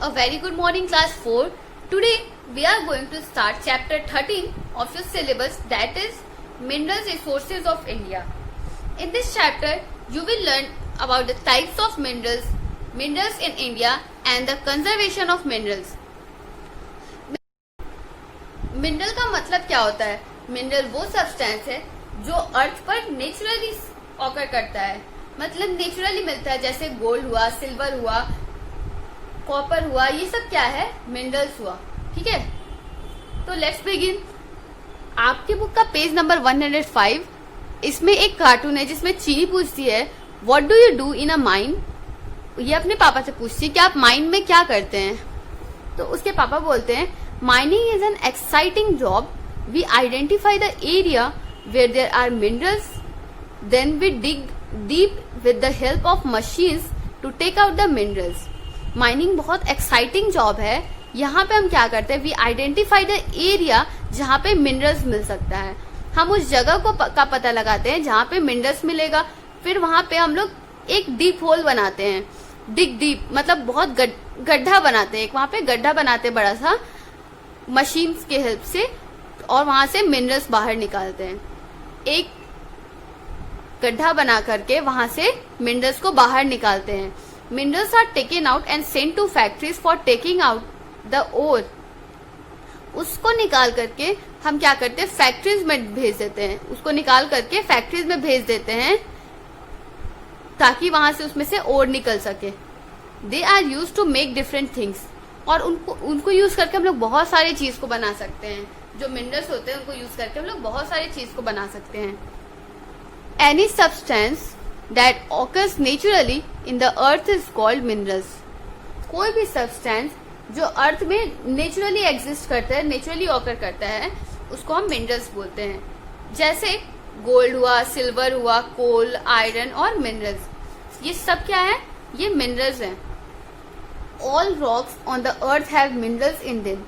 A very good morning class 4. Today we are going to start chapter 13 of your syllabus, that is Mineral Resources of India. In this chapter you will learn about the types of minerals in India and the conservation of minerals. Mineral का मतलब क्या होता है? Mineral वो substance है जो अर्थ पर naturally occur करता है, मतलब नेचुरली मिलता है, जैसे गोल्ड हुआ, सिल्वर हुआ, कॉपर हुआ, ये सब क्या है? मिनरल्स हुआ. ठीक है, तो लेट्स बिगिन. आपके बुक का पेज नंबर 105, इसमें एक कार्टून है जिसमें चीनी पूछती है what do you do in a mine. ये अपने पापा से पूछती है कि आप माइन में क्या करते हैं. तो उसके पापा बोलते हैं mining is an exciting job. We identify the area where there are minerals, then we dig deep with the help of machines to take out the minerals. Mining बहुत exciting job है. यहाँ पे हम क्या करते हैं? We identify the area जहाँ पे minerals मिल सकता है. हम उस जगह का पता लगाते हैं जहाँ पे minerals मिलेगा. फिर वहाँ पे हम लोग एक deep hole बनाते हैं. dig deep मतलब बहुत गड्ढा बनाते हैं. वहाँ पे गड्ढा बनाते हैं बड़ा सा मशीन्स के हेल्प से, और वहां से मिनरल्स बाहर निकालते हैं. एक गड्ढा बना करके वहां से मिनरल्स को बाहर निकालते हैं. Minerals are taken out and sent to factories for taking out the ore. उसको निकाल करके हम क्या करते हैं? फैक्ट्रीज में भेज देते हैं. उसको निकाल करके फैक्ट्रीज में भेज देते हैं ताकि वहां से उसमें से ओर निकल सके. They are use to make different things. और उनको यूज करके हम लोग बहुत सारी चीज को बना सकते हैं. जो मिनरल्स होते हैं उनको यूज करके हम लोग बहुत सारी चीज को बना सकते हैं. Any substance that occurs naturally in the earth is called minerals. कोई भी सब्सटेंस जो अर्थ में नेचुरली एग्जिस्ट करता है, नेचुरली ऑकर करता है, उसको हम मिनरल्स बोलते हैं. जैसे गोल्ड हुआ, सिल्वर हुआ, कोल, आयरन और मिनरल्स, ये सब क्या है? ये मिनरल्स हैं. All rocks on the earth have minerals in them.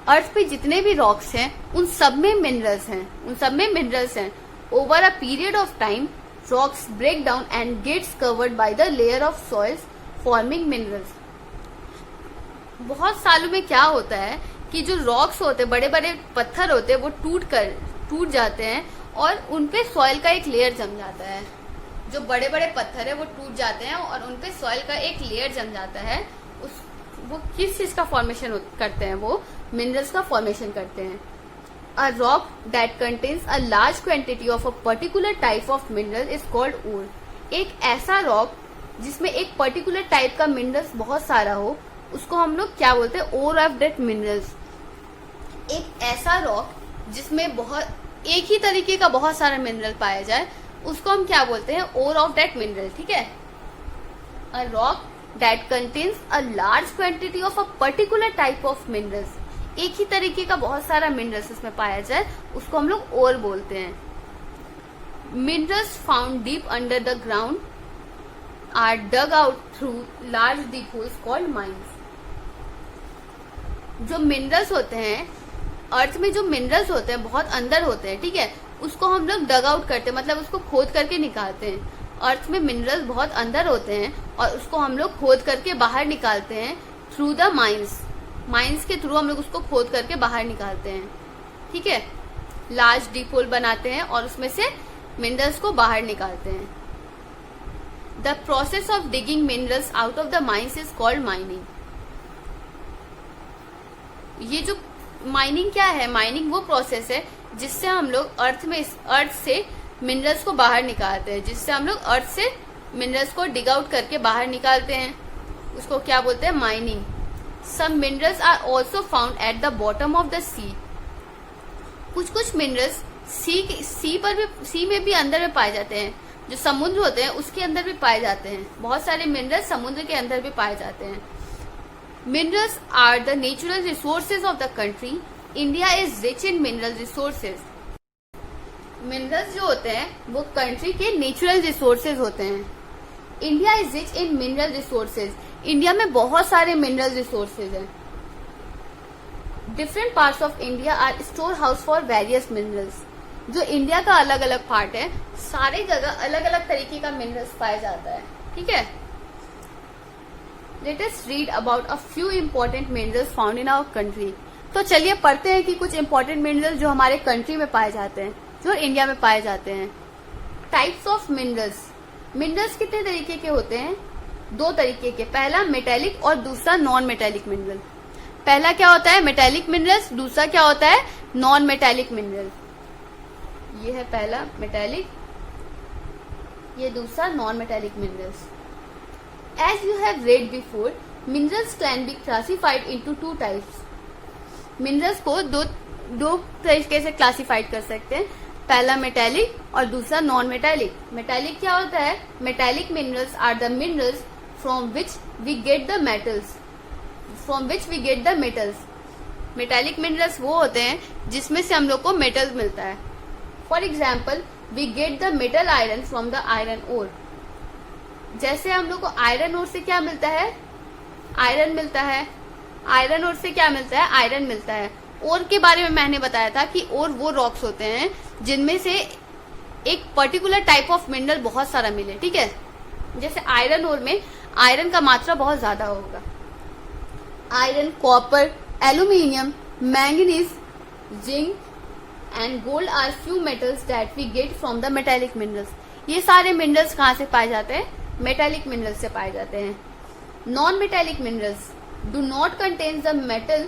अर्थ पे जितने भी रॉक्स हैं उन सब में मिनरल्स हैं. Over a period of time, rocks break down and gets covered by the layer of soils, forming minerals. बहुत सालों में क्या होता है कि जो रॉक्स होते हैं, बड़े बड़े पत्थर होते हैं, वो टूट जाते हैं और उनपे सॉइल का एक लेयर जम जाता है. जो बड़े बड़े पत्थर है वो टूट जाते हैं और उनपे सॉइल का एक लेयर जम जाता है. वो किस चीज का फॉर्मेशन करते हैं? वो मिनरल्स का फॉर्मेशन करते हैं. A rock that contains a large quantity of a particular type of mineral is called ore. एक ऐसा रॉक जिसमें एक पर्टिकुलर टाइप का मिनरल्स बहुत सारा हो, उसको हम लोग क्या बोलते हैं? Ore of that minerals. एक ऐसा रॉक जिसमें एक ही तरीके का बहुत सारा मिनरल पाया जाए, उसको हम क्या बोलते हैं? Ore of that mineral. ठीक है. A rock that contains a large quantity of a particular type of minerals. एक ही तरीके का बहुत सारा मिनरल्स इसमें पाया जाए, उसको हम लोग ओर बोलते हैं. Minerals found deep under the ground are dug out through large deep holes called mines. जो मिनरल्स होते हैं, अर्थ में जो मिनरल्स होते हैं बहुत अंदर होते हैं, ठीक है, उसको हम लोग डग आउट करते हैं, मतलब उसको खोद करके निकालते हैं. अर्थ में मिनरल्स बहुत अंदर होते हैं और उसको हम लोग खोद करके बाहर निकालते हैं थ्रू द माइंस के थ्रू हम लोग उसको खोद करके बाहर निकालते हैं. ठीक है. लार्ज डीप होल बनाते हैं और उसमें से मिनरल्स को बाहर निकालते हैं. The process of digging minerals out of the mines is called mining. ये जो माइनिंग क्या है? माइनिंग वो प्रोसेस है जिससे हम लोग अर्थ से मिनरल्स को बाहर निकालते हैं, जिससे हम लोग अर्थ से मिनरल्स को डिग आउट करके बाहर निकालते हैं. उसको क्या बोलते हैं? Mining. Some minerals are also found at the bottom of the sea. कुछ मिनरल्स सी में भी अंदर में पाए जाते हैं. जो समुद्र होते हैं उसके अंदर भी पाए जाते हैं. बहुत सारे मिनरल्स समुद्र के अंदर भी पाए जाते हैं. Minerals are the natural resources of the country. India is rich in mineral resources. Minerals जो होते हैं वो कंट्री के नेचुरल रिसोर्सेज होते हैं. India is rich in mineral resources. India में बहुत सारे मिनरल रिसोर्सेज हैं. Different parts of India are storehouse for various minerals. जो इंडिया का अलग अलग पार्ट है, सारी जगह अलग अलग तरीके का मिनरल्स पाया जाता है. ठीक है. Let us read about a few important minerals found in our country. तो चलिए पढ़ते हैं कि कुछ इम्पोर्टेंट मिनरल्स जो हमारे कंट्री में पाए जाते हैं, जो इंडिया में पाए जाते हैं। Types of minerals. मिनरल्स कितने तरीके के होते हैं? दो तरीके के। पहला मेटेलिक और दूसरा नॉन मेटेलिक मिनरल। पहला क्या होता है? Metallic minerals. दूसरा क्या होता है? Non metallic mineral. ये है पहला मेटेलिक, ये दूसरा non metallic minerals. As you have read before, minerals can be classified into two types. Minerals को दो तरीके से क्लासिफाइड कर सकते हैं, पहला मेटेलिक और दूसरा नॉन मेटेलिक। मेटेलिक क्या होता है? Metallic minerals are the minerals from which we get the metals. Metallic minerals वो होते हैं जिसमें से हम लोग को मेटल मिलता है। For example, we get the metal iron from the iron ore. जैसे हम लोग को आयरन ओर से क्या मिलता है? आयरन मिलता है। आयरन ओर से क्या मिलता है? आयरन मिलता है। ओर के बारे में मैंने बताया था कि ओर वो रॉक्स होते हैं जिनमें से एक पर्टिकुलर टाइप ऑफ मिनरल बहुत सारा मिले, ठीक है। जैसे आयरन ओर में आयरन का मात्रा बहुत ज्यादा होगा। Iron, copper, aluminium, manganese, zinc and gold are few metals that we get from the metallic minerals. ये सारे मिनरल्स कहाँ से पाए जाते हैं? मेटेलिक मिनरल्स से पाए जाते हैं। Non metallic minerals do not contain the metal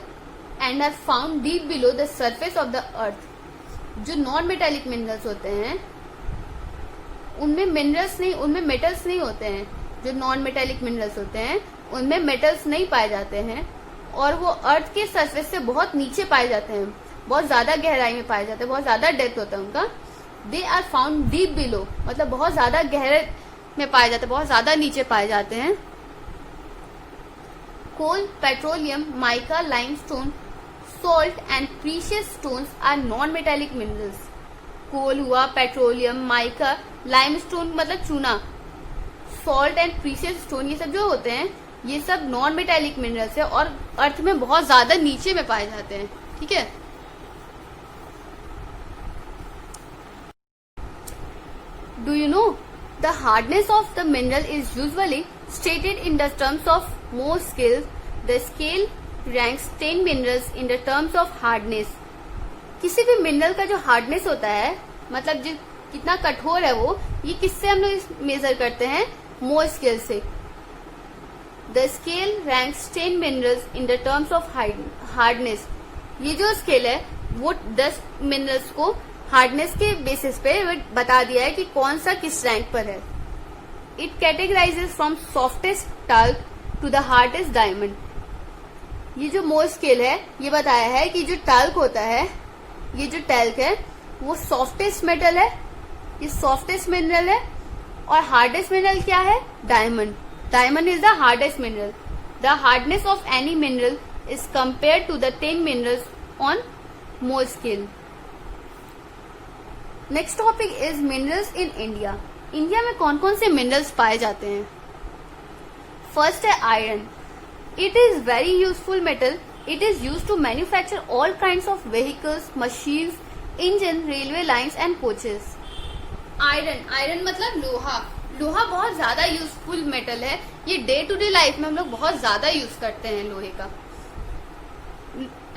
and are found deep below the surface of the earth. जो नॉन मेटेलिक मिनरल्स होते हैं उनमें मिनरल्स नहीं, उनमें मेटल्स नहीं होते हैं। जो नॉन मेटेलिक मिनरल्स होते हैं उनमें मेटल्स नहीं पाए जाते हैं और वो अर्थ के सरफेस से बहुत नीचे पाए जाते हैं, बहुत ज्यादा गहराई में पाए जाते हैं, बहुत ज्यादा डेप्थ होता है उनका। They are found deep below, मतलब बहुत ज्यादा गहरे में पाए जाते हैं, बहुत ज्यादा नीचे पाए जाते हैं। Coal, petroleum, mica, limestone, salt and precious stones are non metallic minerals. Coal हुआ, पेट्रोलियम, माइका, लाइमस्टोन मतलब चूना, सॉल्ट एंड प्रीशियस स्टोन, ये सब जो होते हैं ये सब नॉन मेटेलिक मिनरल्स है और अर्थ में बहुत ज्यादा नीचे में पाए जाते हैं, ठीक है। Do you know the hardness of the mineral is usually stated in the terms of Mohs scale. The scale ranks 10 minerals in the terms of hardness. किसी भी मिनरल का जो हार्डनेस होता है, मतलब जो कितना कठोर है वो, ये किससे हम लोग मेजर करते हैं? Mohs स्केल से। The scale ranks 10 minerals in the terms of hardness. ये जो स्केल है वो 10 मिनरल्स को हार्डनेस के बेसिस पे बता दिया है कि कौन सा किस रैंक पर है। It categorises from softest talc to the hardest diamond. ये जो मोह स्केल है ये बताया है कि जो टाल्क होता है, ये जो टैल्क है वो सॉफ्टेस्ट मेटल है, ये सॉफ्टेस्ट मिनरल है। और हार्डेस्ट मिनरल क्या है? Diamond. Diamond is the hardest mineral. The hardness of any mineral is compare to the 10 minerals on Mohs scale. Next topic is minerals in India. India में कौन कौन से मिनरल्स पाए जाते हैं? फर्स्ट है iron. It is very useful metal. It is use to manufacture all kinds of vehicles, machines, engine, railway lines and coaches. Iron मतलब लोहा। लोहा बहुत ज्यादा यूजफुल मेटल है। ये डे टू डे लाइफ में हम लोग बहुत ज्यादा यूज करते हैं लोहे का।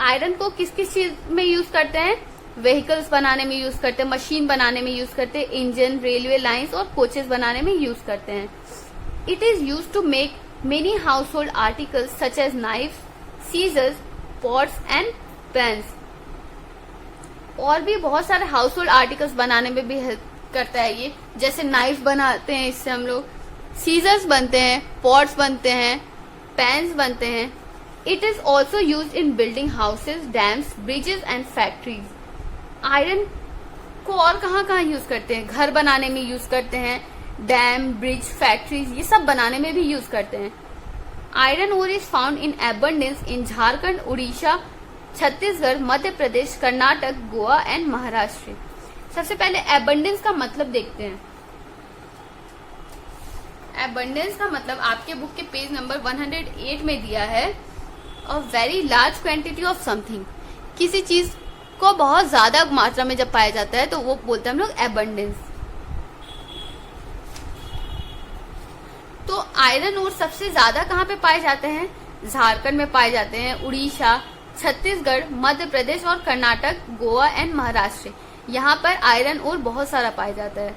आयरन को किस किस चीज में यूज करते हैं? व्हीकल्स बनाने में यूज करते हैं, मशीन बनाने में यूज करते हैं, इंजन, रेलवे लाइंस और कोचेस बनाने में यूज करते हैं। It is use to make many household articles such as knife, scissors, pots and pans. और भी बहुत सारे हाउस होल्ड आर्टिकल्स बनाने में भी हेल्प करता है ये। जैसे नाइफ बनाते हैं इससे हम लोग, सीजर्स बनते हैं, पॉट्स बनते हैं, पेन्स बनते हैं। It is also use in building houses, dams, bridges and factories. Iron को और कहाँ कहाँ यूज करते हैं? घर बनाने में यूज करते हैं, डैम, ब्रिज, फैक्ट्रीज, ये सब बनाने में भी यूज करते हैं। Iron ore is found in abundance in Jharkhand, Orissa, Chhattisgarh, Madhya Pradesh, Karnataka, Goa and Maharashtra. सबसे पहले एबंडेंस का मतलब देखते हैं। एबंडेंस का मतलब आपके बुक के पेज नंबर 108 में दिया है, a very large quantity of something. किसी चीज को बहुत ज्यादा मात्रा में जब पाया जाता है तो वो बोलते हैं हम लोग एबंडेंस। तो आयरन ओर सबसे ज्यादा कहाँ पे पाए जाते हैं? झारखंड में पाए जाते हैं, उड़ीसा, छत्तीसगढ़, मध्य प्रदेश और कर्नाटक, गोवा एंड महाराष्ट्र। यहाँ पर आयरन ओर बहुत सारा पाया जाता है।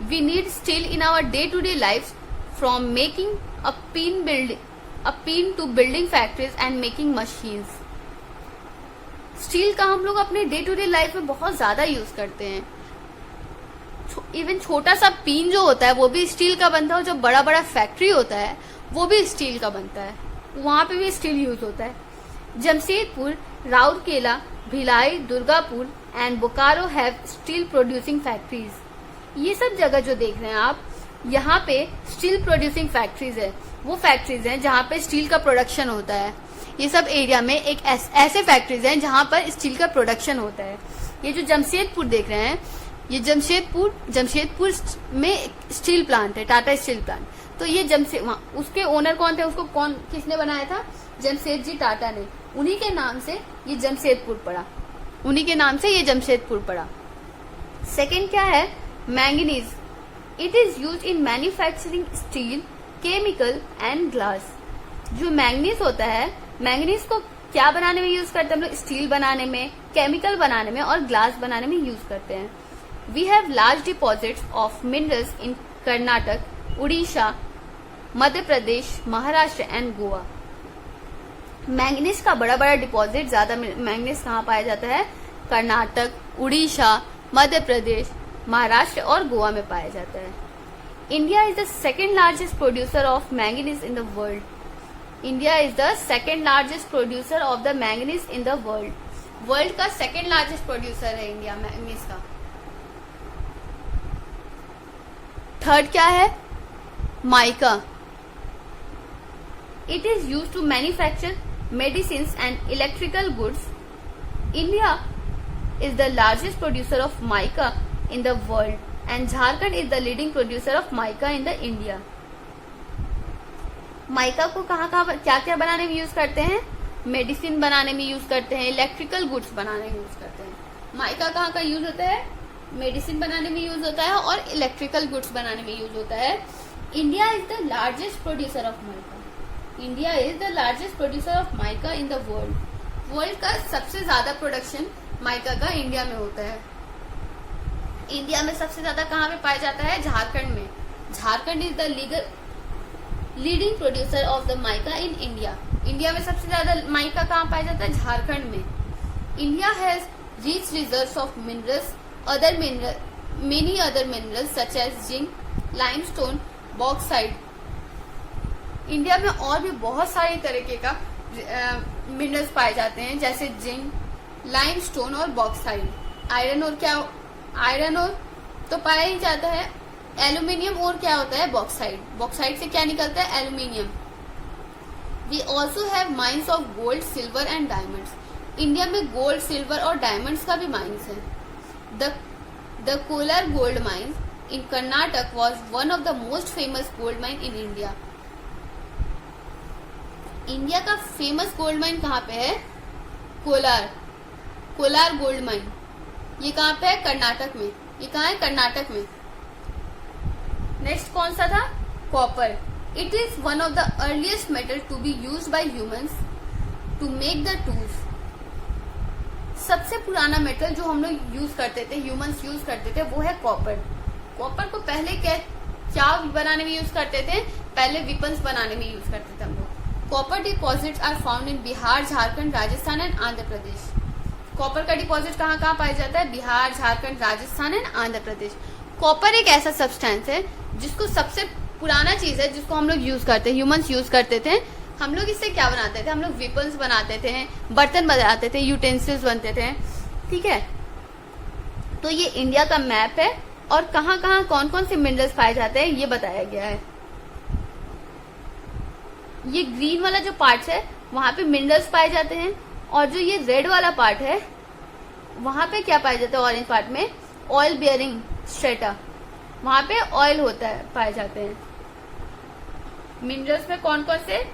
We need steel in our day to day life from making a pin to building factories and making machines. Steel का हम लोग अपने डे टू डे लाइफ में बहुत ज्यादा यूज करते हैं। इवन छोटा सा पिन जो होता है वो भी स्टील का बनता है, और जो बड़ा बड़ा फैक्ट्री होता है वो भी स्टील का बनता है, वहां पे भी स्टील यूज होता है। Jamshedpur, Rourkela, Bhilai, Durgapur and Bokaro have steel producing factories. ये सब जगह जो देख रहे हैं आप, यहाँ पे स्टील प्रोड्यूसिंग फैक्ट्रीज है। वो फैक्ट्रीज हैं जहाँ पे स्टील का प्रोडक्शन होता है। ये सब एरिया में एक ऐसे फैक्ट्रीज हैं जहाँ पर स्टील का प्रोडक्शन होता है। ये जो जमशेदपुर देख रहे हैं, ये जमशेदपुर में स्टील प्लांट है, टाटा स्टील प्लांट। तो ये उसके ओनर कौन थे, उसको किसने बनाया था? जमशेद जी टाटा ने। उन्हीं के नाम से ये जमशेदपुर पड़ा। सेकंड क्या है? Manganese. It is use in manufacturing steel, chemical and glass. जो मैंगनीज होता है, मैंगनीज को क्या बनाने में यूज करते हैं हम लोग? स्टील बनाने में, केमिकल बनाने में और ग्लास बनाने में यूज करते हैं। We have large deposits of minerals in Karnataka, Orissa, Madhya Pradesh, Maharashtra and Goa. Manganese का बड़ा बड़ा डिपॉजिट, ज्यादा मैंगनीज कहाँ पाया जाता है? कर्नाटक, उड़ीसा, मध्य प्रदेश, महाराष्ट्र और गोवा में पाया जाता है। India is the second largest producer of manganese in the world. India is the second largest producer of the manganese in the world. World का सेकेंड लार्जेस्ट प्रोड्यूसर है इंडिया मैंगनीज का। थर्ड क्या है? Mica. It is use to manufacture medicines and electrical goods. India is the largest producer of mica in the world and Jharkhand is the leading producer of mica in the India. Mica को कहाँ क्या क्या बनाने में use करते हैं? Medicine बनाने में यूज करते हैं, इलेक्ट्रिकल गुड्स बनाने में यूज करते हैं। माइका कहाँ का यूज होता है? मेडिसिन बनाने में यूज होता है और इलेक्ट्रिकल गुड्स बनाने में यूज होता है। India is the largest producer of mica. India is the largest producer of mica in the world. World का सबसे ज्यादा प्रोडक्शन माइका का इंडिया में होता है। इंडिया में सबसे ज्यादा कहाँ पे पाया जाता है? झारखंड में। Jharkhand is the leading producer of the mica in India. India में सबसे ज्यादा माइका कहाँ पाया जाता है? झारखंड में। India has rich reserves of minerals, many other minerals such as zinc, limestone, bauxite. India में और भी बहुत सारी तरीके का मिनरल्स पाए जाते हैं, जैसे जिंक, लाइमस्टोन और बॉक्साइट। आयरन और तो पाया ही जाता है। एल्यूमिनियम और क्या होता है? बॉक्साइट। बॉक्साइट से क्या निकलता है? Aluminium. We also have mines of gold, silver and diamonds. India में गोल्ड, सिल्वर और डायमंड्स का भी माइंस है। The Kolar gold mines in Karnataka was one of the most famous gold mine in India. India का फेमस गोल्ड माइन कहाँ पे है? Kolar gold mine. ये कहाँ पे है? कर्नाटक में। ये कहाँ है? कर्नाटक में। नेक्स्ट कौन सा था? Copper. It is one of the earliest metal to be used by humans to make the tools. सबसे पुराना मेटल जो हम लोग यूज करते थे, ह्यूमंस यूज करते थे, वो है कॉपर। कॉपर को पहले क्या बनाने में यूज करते थे? पहले वेपन्स बनाने में यूज करते थे हम लोग। Copper deposits are found in Bihar, Jharkhand, Rajasthan and Andhra Pradesh. Copper का डिपॉजिट कहाँ कहाँ पाया जाता है? बिहार, झारखंड, राजस्थान एंड आंध्र प्रदेश। कॉपर एक ऐसा सब्सटेंस है जिसको सबसे पुराना चीज है जिसको हम लोग यूज करते हैं, ह्यूमंस यूज करते थे। हम लोग इससे क्या बनाते थे? हम लोग वेपन्स बनाते थे, बर्तन बनाते थे, यूटेंसिल्स बनते थे। ठीक है, तो ये इंडिया का मैप है और कहाँ कहाँ कौन कौन से मिनरल्स पाए जाते हैं ये बताया गया है। ये ग्रीन वाला जो पार्ट है वहां पे मिनरल्स पाए जाते हैं, और जो ये रेड वाला पार्ट है वहां पे क्या पाया जाता है? ऑरेंज पार्ट में ऑयल बियरिंग स्ट्रेटा, वहां पे ऑयल होता है, पाए जाते हैं। मिनरल्स में कौन कौन से?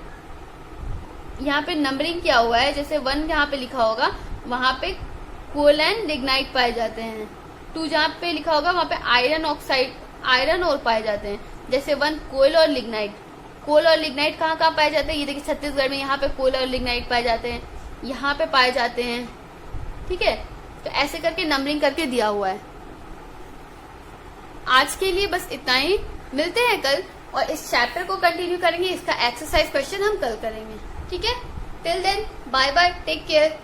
यहाँ पे नंबरिंग किया हुआ है, जैसे 1 जहाँ पे लिखा होगा वहां पे कोल एंड लिग्नाइट पाए जाते हैं। 2 जहाँ पे लिखा होगा वहां पे आयरन ऑक्साइड, आयरन और पाए जाते हैं। जैसे 1 कोयल और लिग्नाइट, कोल और लिग्नाइट कहाँ कहाँ पाए जाते हैं, ये देखिए छत्तीसगढ़ में यहाँ पे कोल और लिग्नाइट पाए जाते हैं, यहाँ पे पाए जाते हैं। ठीक है, तो ऐसे करके नंबरिंग करके दिया हुआ है। आज के लिए बस इतना ही, मिलते हैं कल और इस चैप्टर को कंटिन्यू करेंगे। इसका एक्सरसाइज क्वेश्चन हम कल करेंगे। ठीक है, till then bye bye, take care.